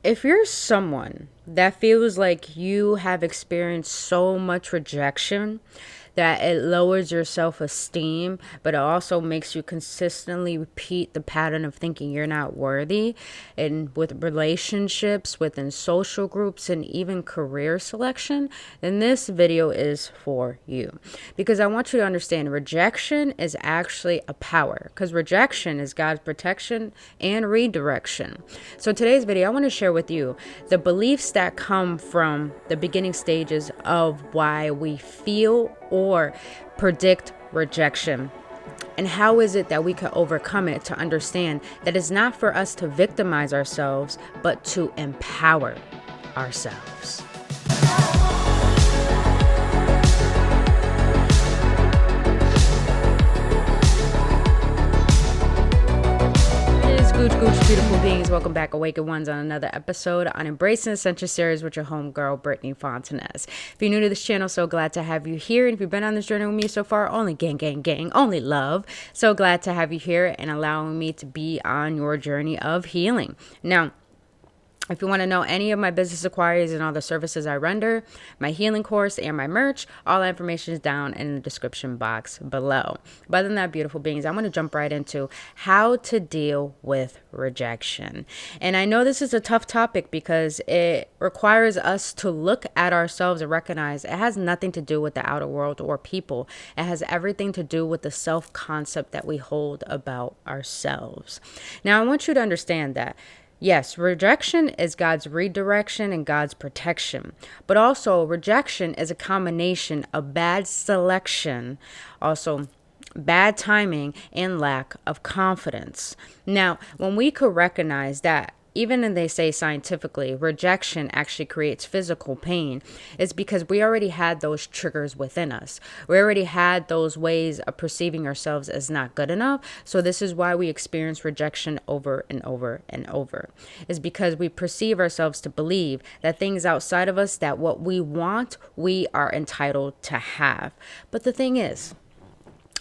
If you're someone that feels like you have experienced so much rejection that it lowers your self esteem, but it also makes you consistently repeat the pattern of thinking you're not worthy, and with relationships, within social groups, and even career selection, then this video is for you. Because I want you to understand rejection is actually a power, because rejection is God's protection and redirection. So today's video, I want to share with you the beliefs that come from the beginning stages of why we feel or predict rejection. And how is it that we can overcome it to understand that it's not for us to victimize ourselves, but to empower ourselves. Gooch, beautiful beings. Welcome back, Awakened Ones, on another episode on Embracing Essential Series with your homegirl, Brittany Fontanez. If you're new to this channel, so glad to have you here. And if you've been on this journey with me so far, only gang, only love. So glad to have you here and allowing me to be on your journey of healing. Now, if you want to know any of my business inquiries and all the services I render, my healing course and my merch, all that information is down in the description box below. But other than that, beautiful beings, I want to jump right into how to deal with rejection. And I know this is a tough topic because it requires us to look at ourselves and recognize it has nothing to do with the outer world or people. It has everything to do with the self-concept that we hold about ourselves. Now, I want you to understand that yes, rejection is God's redirection and God's protection. But also, rejection is a combination of bad selection, also bad timing, and lack of confidence. Now, when we could recognize that, even when they say scientifically, rejection actually creates physical pain, it's because we already had those triggers within us. We already had those ways of perceiving ourselves as not good enough. So this is why we experience rejection over and over and over. It's because we perceive ourselves to believe that things outside of us, that what we want, we are entitled to have. But the thing is,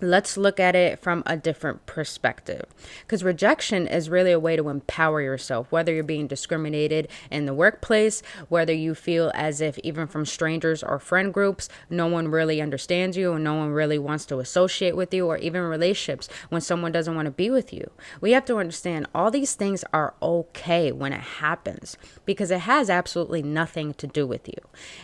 let's look at it from a different perspective, because rejection is really a way to empower yourself, whether you're being discriminated in the workplace, whether you feel as if even from strangers or friend groups, no one really understands you and no one really wants to associate with you, or even relationships when someone doesn't want to be with you. We have to understand all these things are okay when it happens, because it has absolutely nothing to do with you.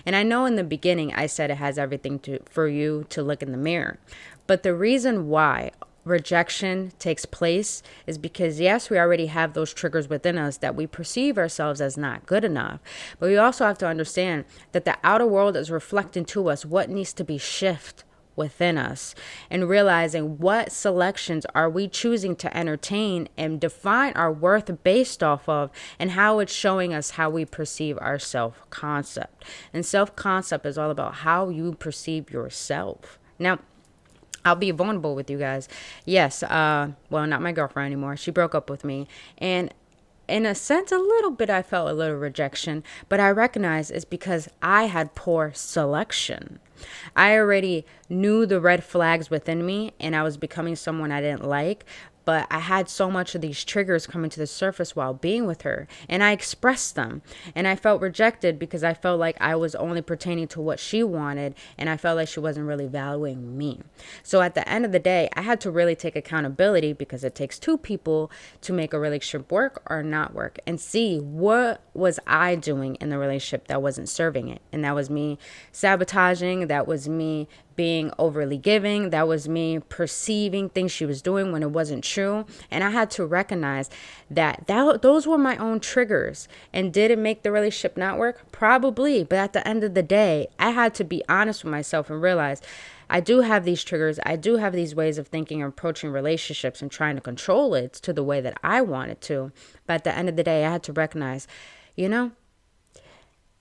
And I know in the beginning I said it has everything for you to look in the mirror. But the reason why rejection takes place is because, yes, we already have those triggers within us that we perceive ourselves as not good enough. But we also have to understand that the outer world is reflecting to us what needs to be shifted within us, and realizing what selections are we choosing to entertain and define our worth based off of, and how it's showing us how we perceive our self-concept. And self-concept is all about how you perceive yourself. Now, I'll be vulnerable with you guys. Yes, well, not my girlfriend anymore. She broke up with me. And in a sense, a little bit, I felt a little rejection. But I recognize it's because I had poor selection. I already knew the red flags within me, and I was becoming someone I didn't like. But I had so much of these triggers coming to the surface while being with her, and I expressed them, and I felt rejected because I felt like I was only pertaining to what she wanted, and I felt like she wasn't really valuing me. So at the end of the day, I had to really take accountability, because it takes two people to make a relationship work or not work, and see what was I doing in the relationship that wasn't serving it. And that was me sabotaging, that was me being overly giving, that was me perceiving things she was doing when it wasn't true. And I had to recognize that those were my own triggers. And did it make the relationship not work? Probably. But at the end of the day, I had to be honest with myself and realize I do have these triggers. I do have these ways of thinking and approaching relationships and trying to control it to the way that I want it to. But at the end of the day, I had to recognize,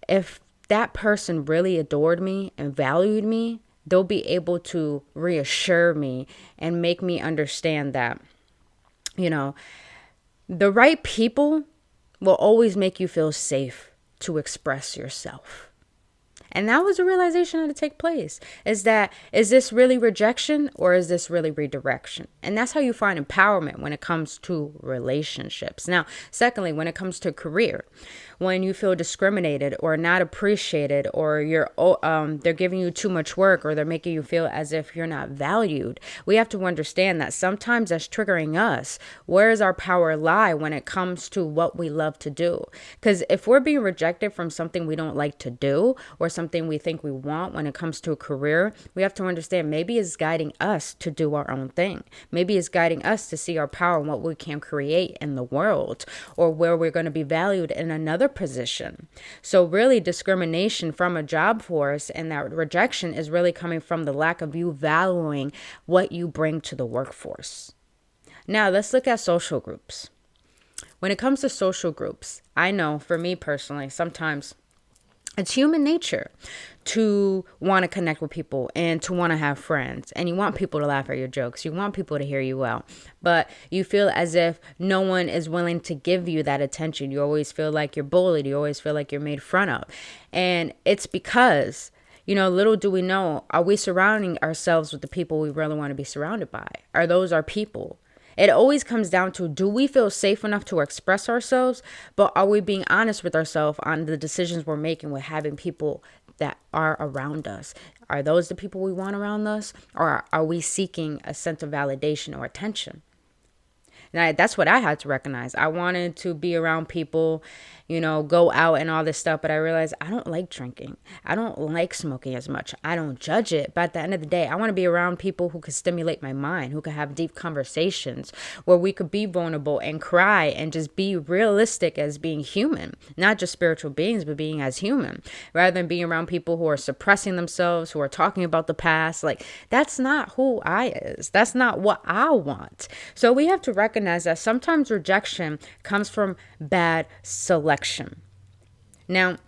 if that person really adored me and valued me, they'll be able to reassure me and make me understand that, the right people will always make you feel safe to express yourself. And that was a realization that had to take place. Is this really rejection or is this really redirection? And that's how you find empowerment when it comes to relationships. Now, secondly, when it comes to career, when you feel discriminated or not appreciated, or they're giving you too much work, or they're making you feel as if you're not valued, we have to understand that sometimes that's triggering us. Where does our power lie when it comes to what we love to do? Because if we're being rejected from something we don't like to do, or something we think we want when it comes to a career, we have to understand maybe it's guiding us to do our own thing. Maybe it's guiding us to see our power and what we can create in the world, or where we're going to be valued in another position. So really, discrimination from a job force and that rejection is really coming from the lack of you valuing what you bring to the workforce. Now let's look at social groups. When it comes to social groups, I know for me personally, sometimes it's human nature to want to connect with people and to want to have friends. And you want people to laugh at your jokes. You want people to hear you well. But you feel as if no one is willing to give you that attention. You always feel like you're bullied. You always feel like you're made fun of. And it's because, little do we know, are we surrounding ourselves with the people we really want to be surrounded by? Are those our people? It always comes down to, do we feel safe enough to express ourselves? But are we being honest with ourselves on the decisions we're making with having people that are around us? Are those the people we want around us? Or are we seeking a sense of validation or attention? And that's what I had to recognize. I wanted to be around people, go out and all this stuff. But I realized I don't like drinking. I don't like smoking as much. I don't judge it. But at the end of the day, I want to be around people who can stimulate my mind, who can have deep conversations where we could be vulnerable and cry and just be realistic as being human, not just spiritual beings, but being as human, rather than being around people who are suppressing themselves, who are talking about the past. Like, that's not who I is. That's not what I want. So we have to recognize that sometimes rejection comes from bad selection. Now,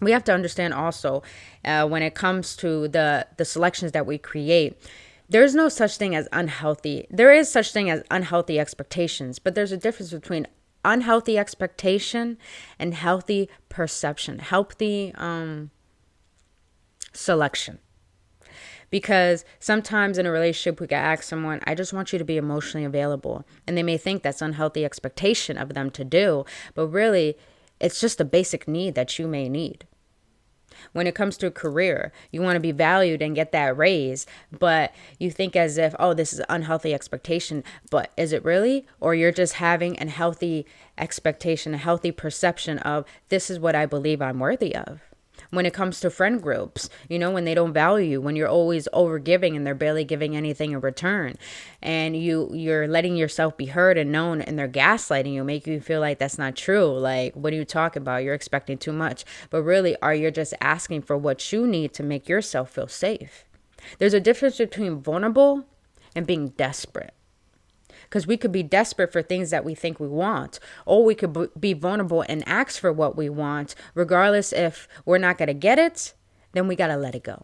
we have to understand also when it comes to the selections that we create, there's no such thing as unhealthy. There is such thing as unhealthy expectations, but there's a difference between unhealthy expectation and healthy perception, healthy selection. Because sometimes in a relationship, we can ask someone, I just want you to be emotionally available. And they may think that's unhealthy expectation of them to do. But really, it's just a basic need that you may need. When it comes to a career, you want to be valued and get that raise. But you think as if, this is an unhealthy expectation. But is it really? Or you're just having a healthy expectation, a healthy perception of, this is what I believe I'm worthy of. When it comes to friend groups, when they don't value you, when you're always overgiving and they're barely giving anything in return, and you're letting yourself be heard and known, and they're gaslighting you, make you feel like that's not true. Like, what are you talking about? You're expecting too much. But really, are you just asking for what you need to make yourself feel safe? There's a difference between vulnerable and being desperate. Because we could be desperate for things that we think we want, or we could be vulnerable and ask for what we want. Regardless, if we're not going to get it, then we got to let it go.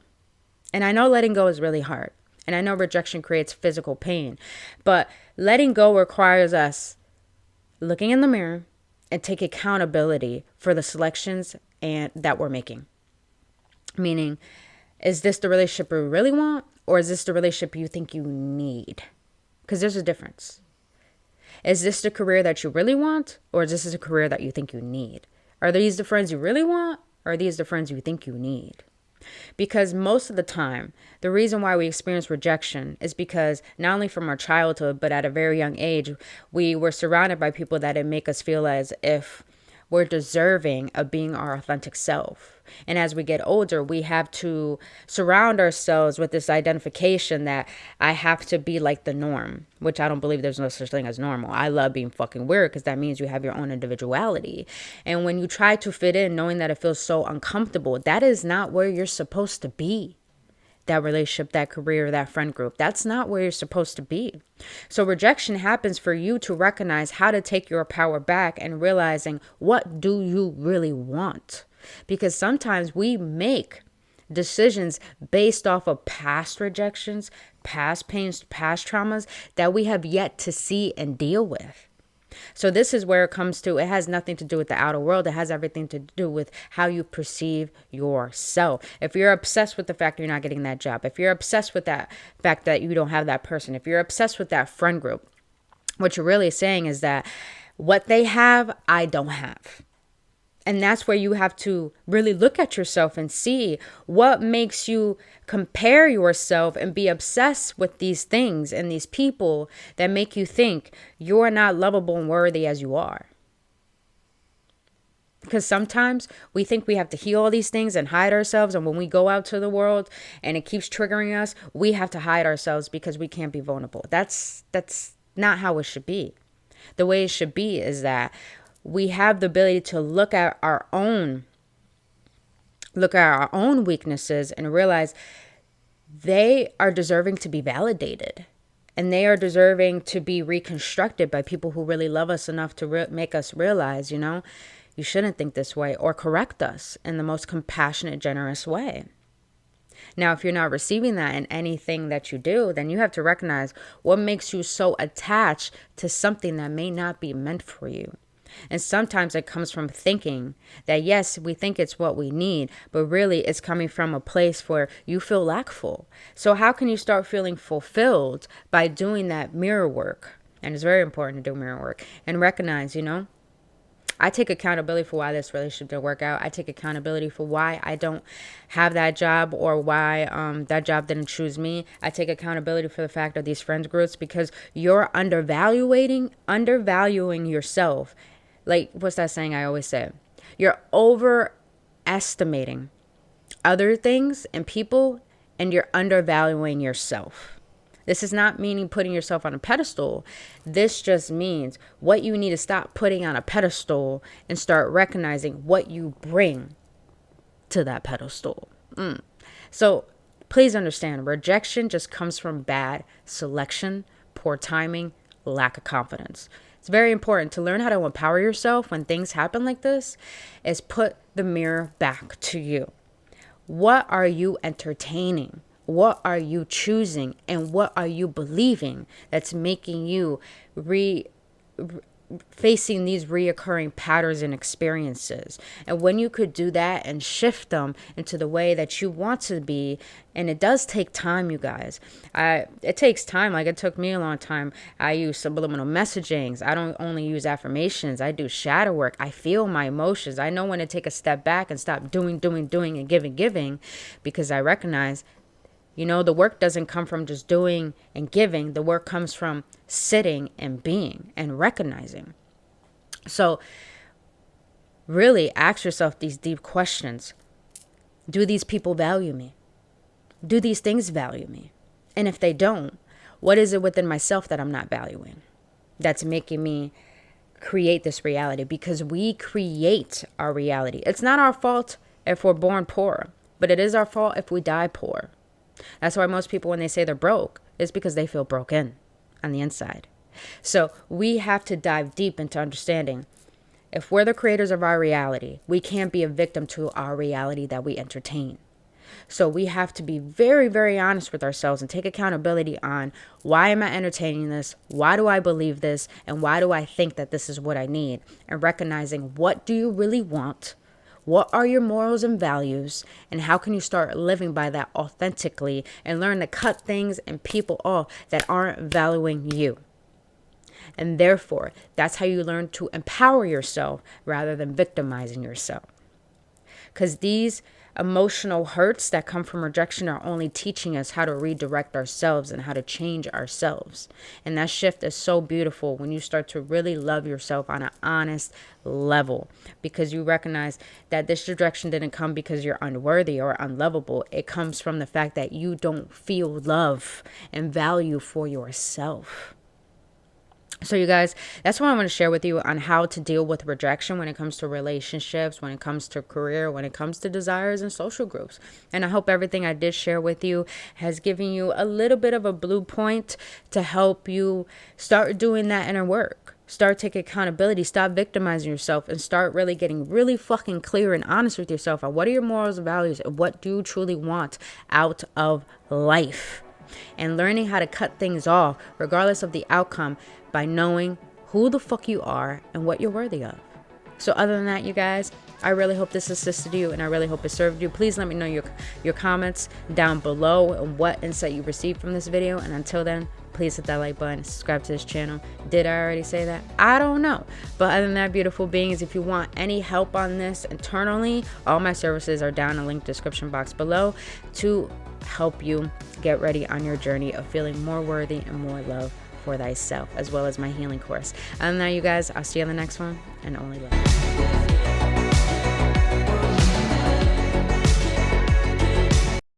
And I know letting go is really hard. And I know rejection creates physical pain. But letting go requires us looking in the mirror and take accountability for the selections that we're making. Meaning, is this the relationship you really want? Or is this the relationship you think you need? Because there's a difference. Is this the career that you really want? Or is this a career that you think you need? Are these the friends you really want? Or are these the friends you think you need? Because most of the time, the reason why we experience rejection is because not only from our childhood, but at a very young age, we were surrounded by people that would make us feel as if we're deserving of being our authentic self. And as we get older, we have to surround ourselves with this identification that I have to be like the norm, which I don't believe there's no such thing as normal. I love being fucking weird because that means you have your own individuality. And when you try to fit in, knowing that it feels so uncomfortable, that is not where you're supposed to be. That relationship, that career, that friend group, that's not where you're supposed to be. So rejection happens for you to recognize how to take your power back and realizing, what do you really want? Because sometimes we make decisions based off of past rejections, past pains, past traumas that we have yet to see and deal with. So this is where it comes to, it has nothing to do with the outer world. It has everything to do with how you perceive yourself. If you're obsessed with the fact that you're not getting that job, if you're obsessed with that fact that you don't have that person, if you're obsessed with that friend group, what you're really saying is that what they have, I don't have. And that's where you have to really look at yourself and see what makes you compare yourself and be obsessed with these things and these people that make you think you're not lovable and worthy as you are. Because sometimes we think we have to heal all these things and hide ourselves. And when we go out to the world and it keeps triggering us, we have to hide ourselves because we can't be vulnerable. That's not how it should be. The way it should be is that we have the ability to look at our own weaknesses and realize they are deserving to be validated, and they are deserving to be reconstructed by people who really love us enough to make us realize, you shouldn't think this way, or correct us in the most compassionate, generous way. Now, if you're not receiving that in anything that you do, then you have to recognize what makes you so attached to something that may not be meant for you. And sometimes it comes from thinking that, yes, we think it's what we need, but really it's coming from a place where you feel lackful. So how can you start feeling fulfilled? By doing that mirror work. And it's very important to do mirror work and recognize, I take accountability for why this relationship didn't work out. I take accountability for why I don't have that job, or why that job didn't choose me. I take accountability for the fact of these friends groups, because you're undervaluing yourself. Like, what's that saying I always say? You're overestimating other things and people, and you're undervaluing yourself. This is not meaning putting yourself on a pedestal. This just means what you need to stop putting on a pedestal and start recognizing what you bring to that pedestal. So please understand, rejection just comes from bad selection, poor timing, lack of confidence. It's very important to learn how to empower yourself when things happen like this, is put the mirror back to you. What are you entertaining? What are you choosing? And what are you believing that's making you facing these reoccurring patterns and experiences? And when you could do that and shift them into the way that you want to be, and it does take time, you guys. It takes time. Like, it took me a long time. I use subliminal messagings. I don't only use affirmations. I do shadow work. I feel my emotions. I know when to take a step back and stop doing, and giving, because I recognize, the work doesn't come from just doing and giving. The work comes from sitting and being and recognizing. So really ask yourself these deep questions. Do these people value me? Do these things value me? And if they don't, what is it within myself that I'm not valuing that's making me create this reality? Because we create our reality. It's not our fault if we're born poor, but it is our fault if we die poor. That's why most people, when they say they're broke, it's because they feel broken on the inside. So we have to dive deep into understanding, if we're the creators of our reality, we can't be a victim to our reality that we entertain. So we have to be very, very honest with ourselves and take accountability on, why am I entertaining this? Why do I believe this? And why do I think that this is what I need? And recognizing, what do you really want? What are your morals and values? And how can you start living by that authentically and learn to cut things and people off that aren't valuing you? And therefore, that's how you learn to empower yourself rather than victimizing yourself. Because these emotional hurts that come from rejection are only teaching us how to redirect ourselves and how to change ourselves. And that shift is so beautiful when you start to really love yourself on an honest level, because you recognize that this rejection didn't come because you're unworthy or unlovable. It comes from the fact that you don't feel love and value for yourself. So you guys, that's what I want to share with you on how to deal with rejection when it comes to relationships, when it comes to career, when it comes to desires and social groups. And I hope everything I did share with you has given you a little bit of a blueprint to help you start doing that inner work. Start taking accountability, stop victimizing yourself, and start really getting really fucking clear and honest with yourself on what are your morals and values and what do you truly want out of life. And learning how to cut things off regardless of the outcome by knowing who the fuck you are and what you're worthy of. So other than that, you guys, I really hope this assisted you, and I really hope it served you. Please let me know your comments down below and what insight you received from this video. And until then, please hit that like button, subscribe to this channel. Did I already say that? I don't know. But other than that, beautiful beings, if you want any help on this internally, all my services are down in the link description box below to help you get ready on your journey of feeling more worthy and more love for thyself, as well as my healing course. Other than that, you guys, I'll see you on the next one, and only love.